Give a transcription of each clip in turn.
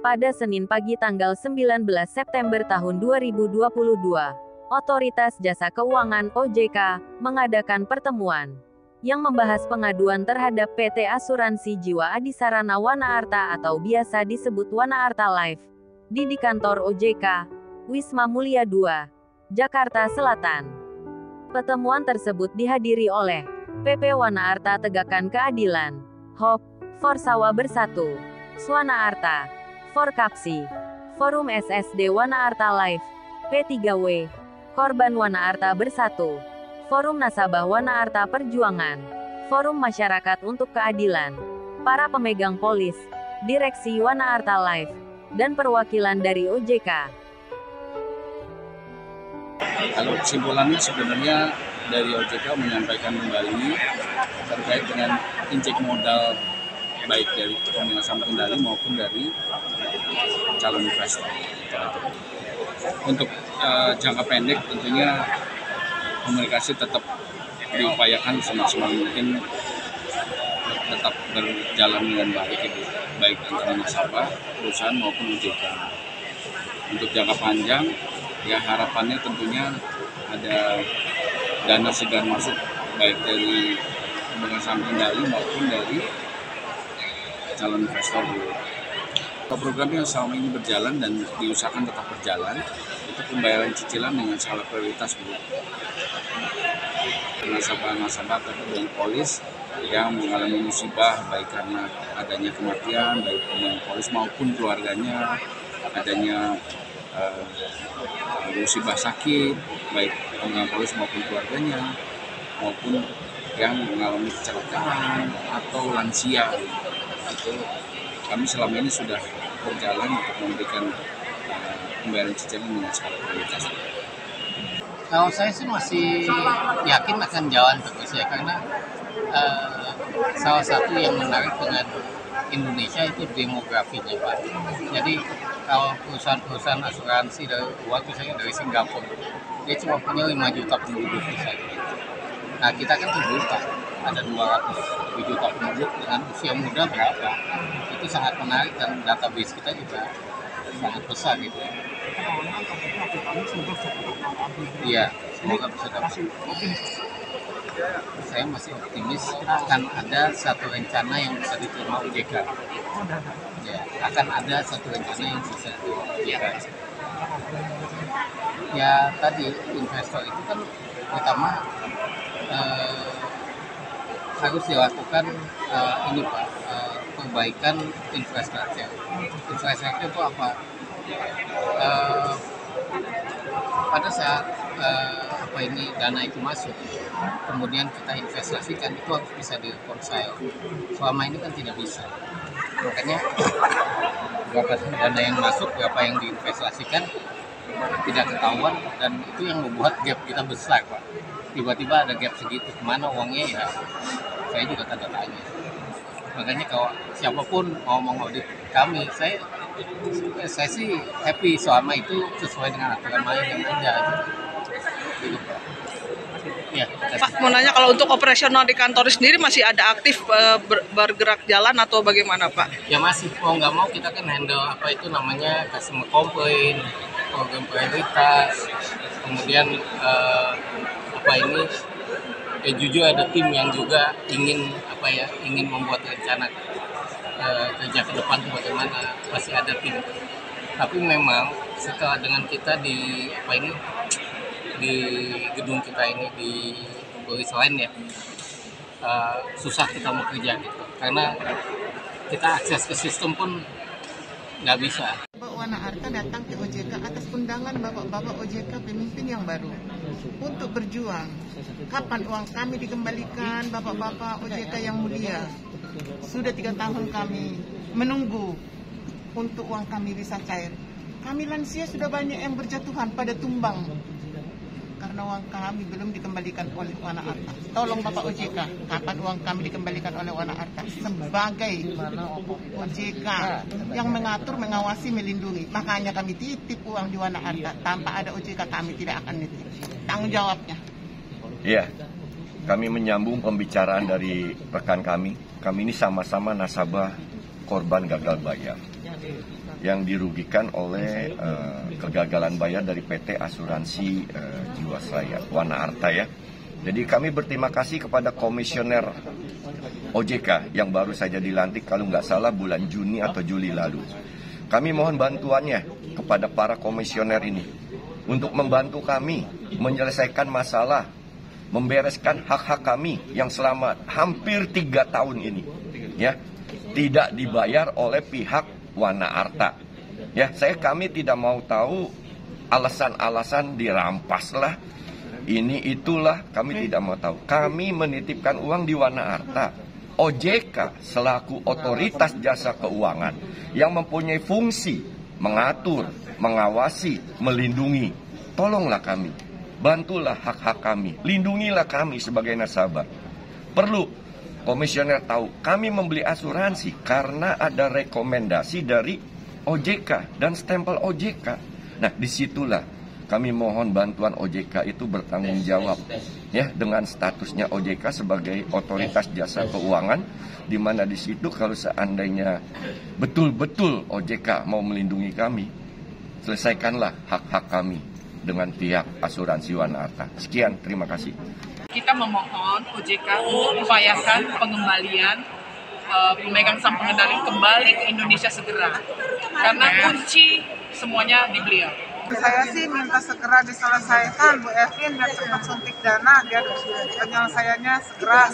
Pada Senin pagi tanggal 19 September tahun 2022, Otoritas Jasa Keuangan (OJK) mengadakan pertemuan yang membahas pengaduan terhadap PT Asuransi Jiwa Adisarana Wana Arta atau biasa disebut Wana Arta Life di kantor OJK, Wisma Mulia 2, Jakarta Selatan. Pertemuan tersebut dihadiri oleh PP Wana Arta Tegakkan Keadilan, HOP, Forsawa Bersatu, Swana Arta, Forkapsi, Forum SSD Wana Arta Life, P3W, Korban Wana Arta Bersatu, Forum Nasabah Wana Arta Perjuangan, Forum Masyarakat untuk Keadilan, para pemegang polis, Direksi Wana Arta Life, dan perwakilan dari OJK. Kalau kesimpulannya sebenarnya dari OJK menyampaikan kembali terkait dengan injek modal baik dari pembebasan kendali maupun dari calon investor. Untuk jangka pendek tentunya komunikasi tetap diupayakan semaksimal mungkin tetap berjalan dengan baik, baik antara nasabah, perusahaan maupun OJK. Untuk jangka panjang, ya harapannya tentunya ada dana segar masuk baik dari pembebasan kendali maupun dari calon investor. Program yang selama ini berjalan dan diusahakan tetap berjalan itu pembayaran cicilan dengan skala prioritas, Bu. Nasabah-nasabah dari polis yang mengalami musibah baik karena adanya kematian baik pemain polis maupun keluarganya, adanya musibah sakit baik pemain polis maupun keluarganya, maupun yang mengalami kecelakaan atau lansia. Itu kami selama ini sudah berjalan untuk memberikan pembayaran cicilan dengan skala prioritas. Kalau saya sih masih yakin akan jalan terus ya, karena salah satu yang menarik dengan Indonesia itu demografinya, Pak. Jadi kalau perusahaan asuransi dari luar, misalnya dari Singapura, dia cuma punya 5 juta penduduk misalnya. Nah kita kan 7 juta, ada 200 juta penduduk dengan usia muda berapa? Itu sangat menarik dan database kita juga sangat besar gitu. Iya, semoga bisa dapat. Saya masih optimis akan ada satu rencana yang bisa diterima OJK. Ya, akan ada satu rencana yang bisa diterima. Ya tadi investor itu kan pertama harus dilakukan ini Pak, perbaikan infrastruktur. Infrastruktur itu apa? Pada saat dana itu masuk, kemudian kita investasikan, itu harus bisa direkonsil. Selama ini kan tidak bisa. Makanya berapa dana yang masuk, berapa yang diinvestasikan tidak ketahuan, dan itu yang membuat gap kita besar, Pak. Tiba-tiba ada gap segitu, kemana uangnya ya saya juga tanda tanya. Makanya kalau siapapun mau mengaudit kami, saya sih happy selama itu sesuai dengan aturan main yang ada. Gitu. Ya, Pak, mau nanya kalau untuk operasional di kantor sendiri masih ada aktif bergerak jalan atau bagaimana, Pak? Ya masih, mau nggak mau kita kan handle customer complaint, program prioritas, kemudian jujur ada tim yang juga ingin membuat rencana kerja ke depan itu bagaimana, pasti ada tim. Tapi memang setelah dengan kita di gedung kita ini di polis lain ya, susah kita mau kerja gitu, karena kita akses ke sistem pun nggak bisa. Bapak Wana Arta datang ke OJK atas undangan bapak-bapak OJK pemimpin yang baru untuk berjuang. Kapan uang kami dikembalikan, bapak-bapak OJK yang mulia? Sudah 3 tahun kami menunggu untuk uang kami bisa cair. Kami lansia sudah banyak yang berjatuhan pada tumbang karena uang kami belum dikembalikan oleh Wana Arta. Tolong Bapak OJK, kapan uang kami dikembalikan oleh Wana Arta sebagai OJK yang mengatur, mengawasi, melindungi. Makanya kami titip uang di Wana Arta. Tanpa ada OJK kami tidak akan nitip. Tanggung jawabnya. Iya, kami menyambung pembicaraan dari rekan kami. Kami ini sama-sama nasabah korban gagal bayar. yang dirugikan oleh kegagalan bayar dari PT Asuransi Jiwasraya, Wana Arta ya. Jadi kami berterima kasih kepada Komisioner OJK yang baru saja dilantik kalau nggak salah bulan Juni atau Juli lalu. Kami mohon bantuannya kepada para komisioner ini untuk membantu kami menyelesaikan masalah, membereskan hak-hak kami yang selama hampir 3 tahun ini ya tidak dibayar oleh pihak Wana Arta. Ya, kami tidak mau tahu alasan-alasan dirampas lah, ini itulah, kami tidak mau tahu. Kami menitipkan uang di Wana Arta. OJK selaku otoritas jasa keuangan yang mempunyai fungsi mengatur, mengawasi, melindungi. Tolonglah kami, bantulah hak-hak kami, lindungilah kami sebagai nasabah. Perlu komisioner tahu, kami membeli asuransi karena ada rekomendasi dari OJK dan stempel OJK. Nah, disitulah kami mohon bantuan OJK itu bertanggung jawab ya dengan statusnya OJK sebagai otoritas jasa keuangan, di mana di situ kalau seandainya betul-betul OJK mau melindungi kami, selesaikanlah hak-hak kami dengan pihak asuransi Wana Arta. Sekian, terima kasih. Kita memohon OJK mengupayakan pengembalian pemegang saham pengendali kembali ke Indonesia segera, karena kunci semuanya di beliau. Saya sih minta segera diselesaikan Bu Evin biar cepat suntik dana, biar penyelesaiannya segera.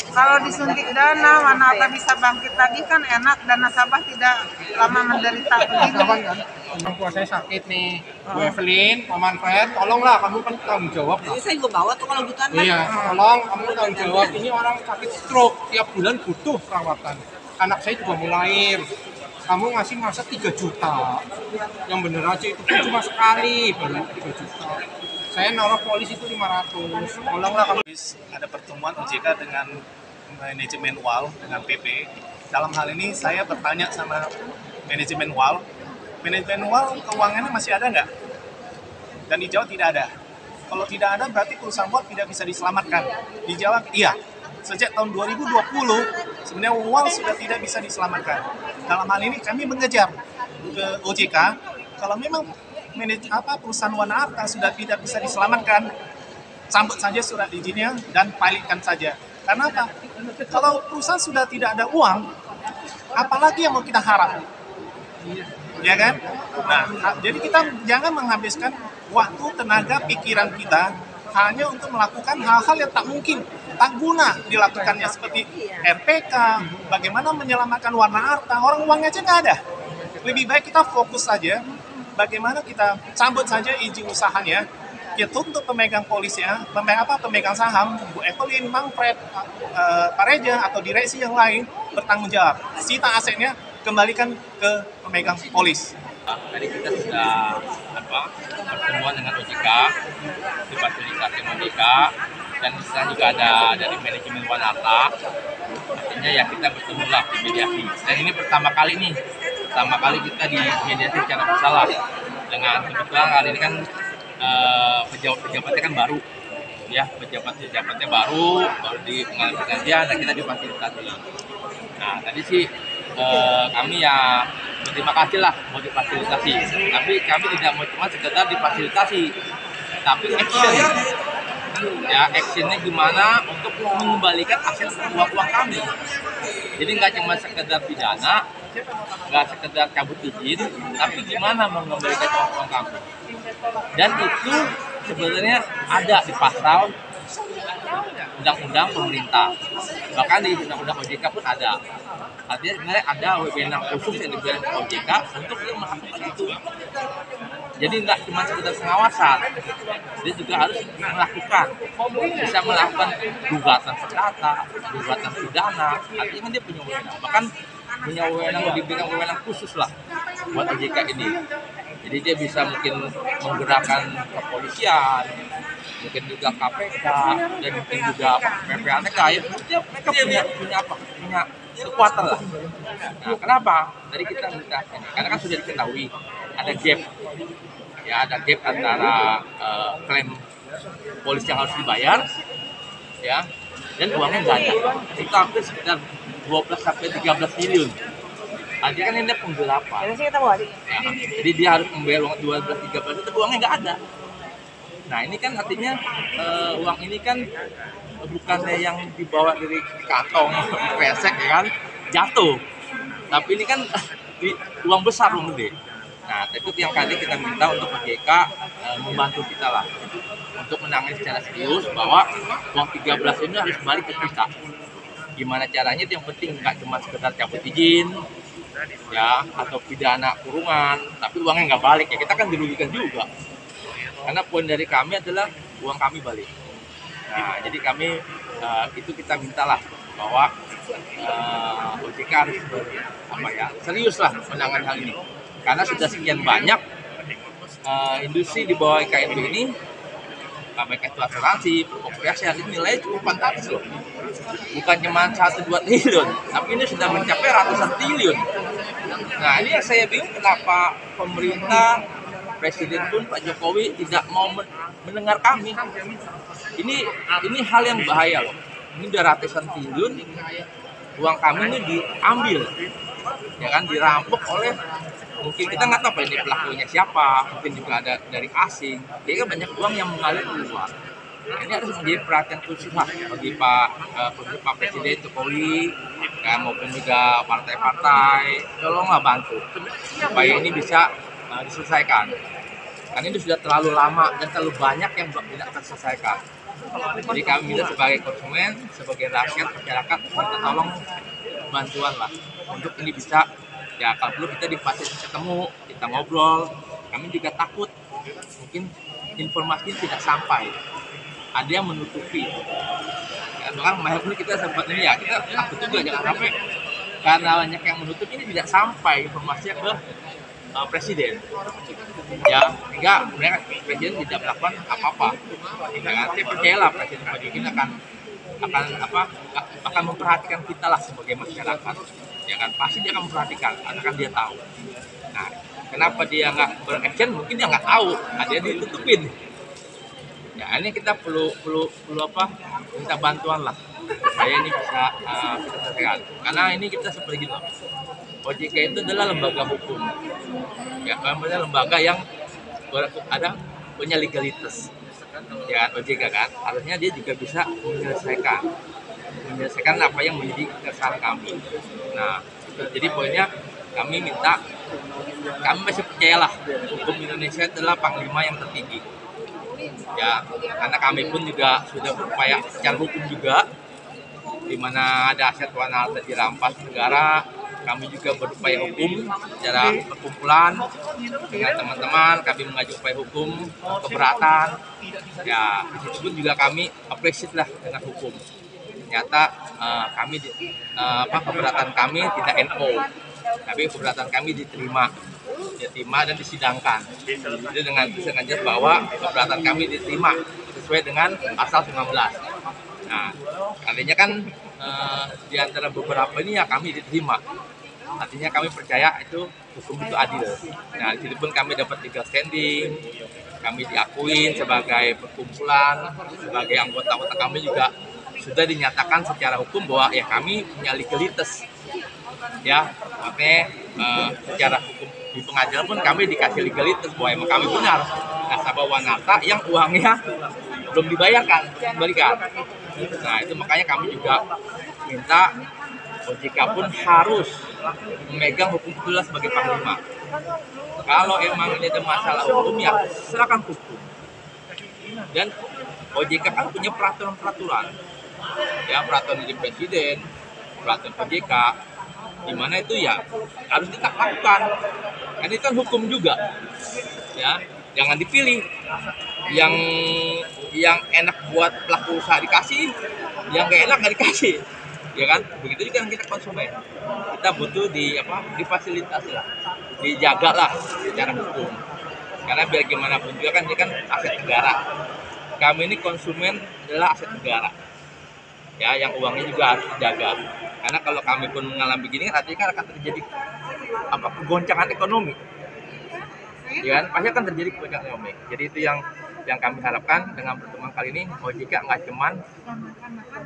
Kalau disuntik dana, Wana Arta bisa bangkit lagi kan enak, dan nasabah tidak lama menderita begini. Orang tua saya sakit nih, Bu Evelyn, Pak Manfred, tolonglah kamu kan tanggung jawab lah. Saya gue bawa tuh kalau butuhan. Iya, tolong kamu tanggung jawab. Ini orang sakit stroke, tiap bulan butuh perawatan. Anak saya juga mau lahir. Kamu ngasih masa 3 juta. Yang bener aja itu pun cuma sekali, baru 3 juta. Saya naruh polis itu 500. Tolonglah kamu. Ada pertemuan OJK dengan manajemen WAL, dengan PP. Dalam hal ini saya bertanya sama manajemen WAL, keuangannya masih ada nggak? Dan dijawab tidak ada. Kalau tidak ada berarti perusahaan WAL tidak bisa diselamatkan. Dijawab iya. Sejak tahun 2020 sebenarnya WAL sudah tidak bisa diselamatkan. Dalam hal ini kami mengejar ke OJK, kalau memang perusahaan Wana Arta sudah tidak bisa diselamatkan, sambut saja surat izinnya dan pilotkan saja. Karena apa? Kalau perusahaan sudah tidak ada uang, apalagi yang mau kita harap? Ya kan? Nah, jadi kita jangan menghabiskan waktu, tenaga, pikiran kita hanya untuk melakukan hal-hal yang tak mungkin, tak guna dilakukannya, seperti RPK, bagaimana menyelamatkan Wana Arta, orang uangnya aja nggak ada. Lebih baik kita fokus saja, bagaimana kita sambut saja izin usahanya, ya tuntut pemegang polisnya, pemegang saham, Bu Evelyn, Manfred, Pak Reja, atau direksi yang lain bertanggung jawab. Sita asetnya, kembalikan ke pemegang polis. Tadi kita sudah pertemuan dengan OJK, difasilitasi OJK, dan di sana juga ada dari manajemen Wana Arta. Artinya ya kita bertemulah di mediasi. Dan ini pertama kali kita di mediasi secara bersalah. Dengan kebetulan kali ini kan pejabat-pejabatnya kan baru, ya pejabat-pejabatnya baru di pengadilan, dan kita difasilitasi. Nah tadi sih kami ya berterima kasih lah mau difasilitasi, tapi kami tidak mau cuma sekedar difasilitasi, tapi action. Ya, actionnya gimana untuk mengembalikan aset uang kami. Jadi nggak cuma sekedar pidana, nggak sekedar cabut izin, tapi gimana mengembalikan uang kami. Dan itu sebenarnya ada di pasal undang-undang pemerintah, bahkan di undang-undang OJK pun ada. Artinya sebenarnya ada wewenang khusus yang diberikan OJK untuk melakukan itu. Jadi nggak cuma sekedar pengawasan, dia juga harus melakukan, bisa melakukan gugatan perdata, gugatan pidana. Artinya dia punya wewenang, bahkan punya wewenang, diberikan wewenang khusus lah buat OJK ini. Jadi dia bisa mungkin menggerakkan kepolisian, mungkin juga KPK, dan mungkin juga PPATK. Ya, mereka punya kekuatan lah. Nah, kenapa? Tadi kita minta ini, karena kan sudah diketahui ada gap, ya ada gap antara klaim polisi yang harus dibayar, ya, dan uangnya nggak ada. Itu hampir sekitar 12 sampai 13 triliun. Tadi kan ini penggelapan. Ya, jadi dia harus membayar uang 12-13 itu uangnya nggak ada. Nah ini kan artinya uang ini kan bukannya yang dibawa dari kantong pesek ya kan, jatuh. Tapi ini kan uang besar, uang gede. Nah itu yang kali kita minta untuk OJK membantu kita lah untuk menangani secara serius bahwa uang 13 ini harus balik ke kita. Gimana caranya itu yang penting, nggak cuma sekedar cabut izin ya atau pidana kurungan, tapi uangnya nggak balik ya kita kan dirugikan juga. Karena poin dari kami adalah uang kami balik. Nah jadi kami itu kita mintalah bahwa OJK harus serius lah menangani hal ini. Karena sudah sekian banyak industri di bawah IKNB ini, baik itu asuransi, perkoperasian, ini nilainya cukup fantastis loh. Bukan cuma 1-2 triliun, tapi ini sudah mencapai ratusan triliun. Nah ini yang saya bingung kenapa pemerintah, Presiden pun Pak Jokowi tidak mau mendengar kami. Ini hal yang bahaya loh. Ini udah ratusan triliun, uang kami ini diambil, ya kan, dirampok oleh, mungkin kita nggak tahu apa ini pelakunya siapa, mungkin juga ada dari asing. Jadi kan banyak uang yang mengalir keluar. Nah, ini harus menjadi perhatian khusus lah bagi Pak Presiden Jokowi dan maupun juga partai-partai. Tolonglah bantu supaya ini bisa diselesaikan. Karena ini sudah terlalu lama dan terlalu banyak yang tidak terselesaikan. Jadi kami minta sebagai konsumen, sebagai rakyat, masyarakat, minta tolong bantuan lah untuk ini bisa, ya kalau perlu kita difasilitasi ketemu, kita ngobrol. Kami juga takut mungkin informasi tidak sampai, ada yang menutupi. Ya, bahkan kemarin pun kita sempat ini ya, kita takut juga jangan sampai karena banyak yang menutup ini tidak sampai informasinya ke Presiden. Ya, sehingga mereka Presiden tidak melakukan apa-apa. Ya, saya percayalah Presiden Pak Jokowi akan memperhatikan kita lah sebagai masyarakat. Ya kan, pasti dia akan memperhatikan, karena kan dia tahu. Nah, kenapa dia nggak beraction? Mungkin dia nggak tahu, ada yang ditutupin. Ya, ini kita perlu minta bantuan lah supaya ini bisa kita selesaikan. Karena ini kita seperti gitu. OJK itu adalah lembaga hukum. Ya, lembaga yang punya legalitas. Ya, OJK kan, harusnya dia juga bisa menyelesaikan apa yang menjadi keresahan kami. Nah, jadi poinnya kami masih percayalah hukum Indonesia adalah panglima yang tertinggi. Ya, karena kami pun juga sudah berupaya secara hukum juga, di mana ada aset Wana Harta dirampas negara, kami juga berupaya hukum secara perkumpulan dengan teman-teman, kami mengajukan upaya hukum keberatan. Ya, di situ pun juga kami appreciate lah dengan hukum. Ternyata keberatan kami tidak NO, tapi keberatan kami diterima dan disidangkan. Jadi dengan jelas bahwa keberatan kami diterima sesuai dengan pasal 19. Nah, artinya kan di antara beberapa ini ya kami diterima. Artinya kami percaya itu hukum itu adil. Nah, di situ pun kami dapat legal standing, kami diakuin sebagai perkumpulan, sebagai anggota kami juga sudah dinyatakan secara hukum bahwa ya kami punya legalitas. Ya, makanya secara hukum di pengadilan pun kami dikasih legalitas bahwa emang kami benar nasabah Wana Harta yang uangnya belum dibayarkan, kembalikan. Nah, itu makanya kami juga minta OJK pun harus memegang hukum itulah sebagai panglima. Kalau emang ini ada masalah hukum, ya silakan hukum. Dan OJK kan punya peraturan-peraturan. Ya, peraturan dari Presiden, peraturan OJK, di mana itu ya harus kita lakukan. Kan itu kan hukum juga. Ya, jangan dipilih. Yang enak buat pelaku usaha dikasih, yang gak enak gak dikasih. Ya kan, begitu juga kita konsumen, kita butuh difasilitasi lah, dijaga lah secara hukum, karena biar gimana pun juga kan ini kan aset negara. Kami ini konsumen adalah aset negara, ya, yang uangnya juga harus dijaga, karena kalau kami pun mengalami begini kan artinya kan akan terjadi kegoncangan ekonomi. ya kan? Pasti akan terjadi kebijakan ekonomi. Jadi itu yang kami harapkan dengan pertemuan kali ini. OJK nggak cuman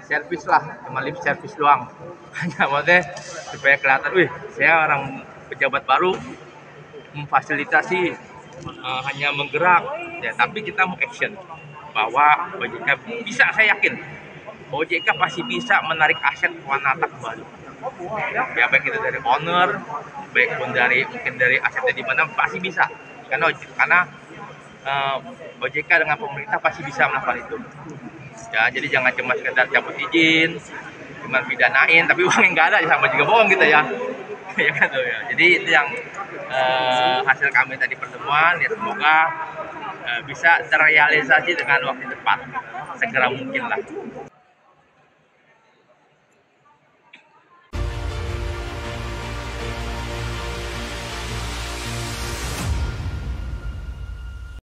servis lah, cuma lip service doang. Hanya maksudnya supaya kelihatan, wih, saya orang pejabat baru memfasilitasi, hanya menggerak, ya. Tapi kita mau action bahwa OJK bisa, saya yakin OJK pasti bisa menarik aset Wanata kembali. Ya, baik itu dari owner, baik pun mungkin dari asetnya di mana, pasti bisa. Karena OJK dengan pemerintah pasti bisa melakukan itu. Ya, jadi jangan cuma sekedar cabut izin, cuma pidanain, tapi uangnya nggak ada, sama juga bohong gitu ya. Ya kan tuh ya. Jadi itu yang hasil kami tadi pertemuan, ya semoga bisa terrealisasi dengan waktu cepat, segera mungkin lah.